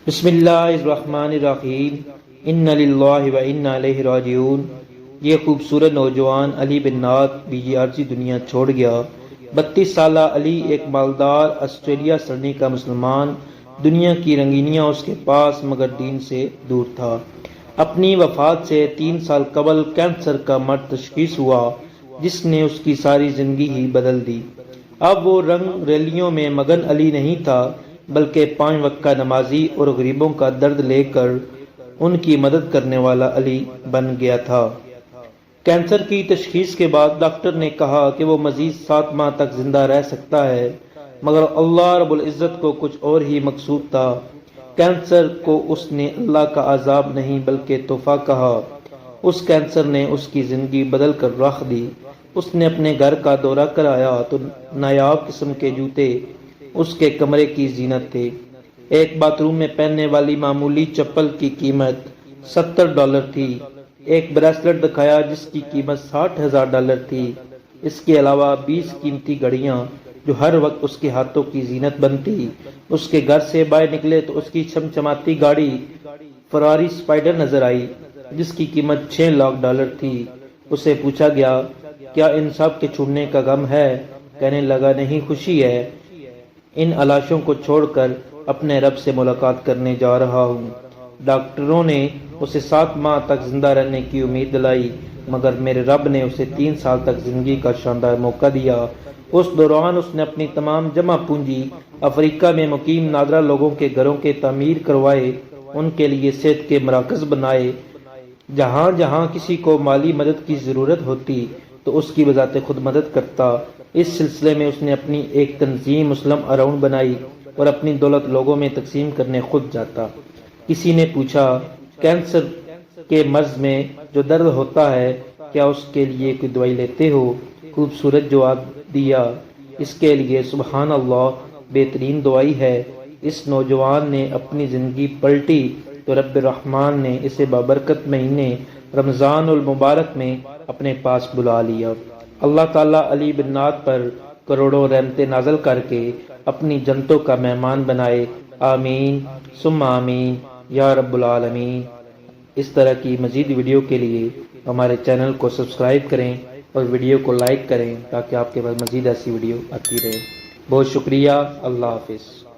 بسم اللہ الرحمن الرحیم ان للہ و انا الیہ راجعون۔ یہ خوبصورت نوجوان علی بن نعت بھی یہ عارضی دنیا چھوڑ گیا۔ 32 سالہ علی ایک مالدار آسٹریلیا سرنی کا مسلمان، دنیا کی رنگینیاں اس کے پاس مگر دین سے دور تھا۔ اپنی وفات سے 3 سال قبل کینسر کا مرض تشخیص ہوا جس نے اس کی ساری زندگی ہی بدل دی۔ اب وہ رنگ ریلیوں میں مگن علی نہیں تھا بلکہ 5 وقت کا نمازی اور غریبوں کا درد لے کر ان کی مدد کرنے والا علی بن گیا تھا۔ کینسر کی تشخیص کے بعد ڈاکٹر نے کہا کہ وہ مزید 7 ماہ تک زندہ رہ سکتا ہے، مگر اللہ رب العزت کو کچھ اور ہی مقصود تھا۔ کینسر کو اس نے اللہ کا عذاب نہیں بلکہ تحفہ کہا۔ اس کینسر نے اس کی زندگی بدل کر رکھ دی۔ اس نے اپنے گھر کا دورہ کرایا تو نایاب قسم کے جوتے اس کے کمرے کی زینت تھے۔ ایک باتھ روم میں پہننے والی معمولی چپل کی قیمت $70 تھی۔ ایک بریسلٹ دکھایا جس کی قیمت $60,000 تھی۔ اس کے علاوہ 20 قیمتی گھڑیاں جو ہر وقت اس کے ہاتھوں کی زینت بنتی۔ اس کے گھر سے باہر نکلے تو اس کی چمچماتی گاڑی فراری اسپائڈر نظر آئی جس کی قیمت $6 لاکھ تھی۔ اسے پوچھا گیا کیا ان سب کے چھوڑنے کا غم ہے؟ کہنے لگا نہیں، خوشی ہے، ان علاشوں کو چھوڑ کر اپنے رب سے ملاقات کرنے جا رہا ہوں۔ ڈاکٹروں نے اسے 7 ماہ تک زندہ رہنے کی امید دلائی مگر میرے رب نے اسے 3 سال تک زندگی کا شاندار موقع دیا۔ اس دوران اس نے اپنی تمام جمع پونجی افریقہ میں مقیم نادرا لوگوں کے گھروں کے تعمیر کروائے، ان کے لیے صحت کے مراکز بنائے۔ جہاں جہاں کسی کو مالی مدد کی ضرورت ہوتی تو اس کی بذات خود مدد کرتا۔ اس سلسلے میں اس نے اپنی ایک تنظیم مسلم اراؤنڈ بنائی اور اپنی دولت لوگوں میں تقسیم کرنے خود جاتا۔ کسی نے پوچھا کینسر کے مرض میں جو درد ہوتا ہے کیا اس کے لیے کوئی دوائی لیتے ہو؟ خوبصورت جواب دیا، اس کے لیے سبحان اللہ بہترین دوائی ہے۔ اس نوجوان نے اپنی زندگی پلٹی تو رب الرحمن نے اسے بابرکت مہینے رمضان المبارک میں اپنے پاس بلا لیا۔ اللہ تعالیٰ علی بن نعت پر کروڑوں رحمتیں نازل کر کے اپنی جنتوں کا مہمان بنائے۔ آمین ثم آمین یا رب العالمین۔ اس طرح کی مزید ویڈیو کے لیے ہمارے چینل کو سبسکرائب کریں اور ویڈیو کو لائک کریں تاکہ آپ کے پاس مزید ایسی ویڈیو آتی رہے۔ بہت شکریہ، اللہ حافظ۔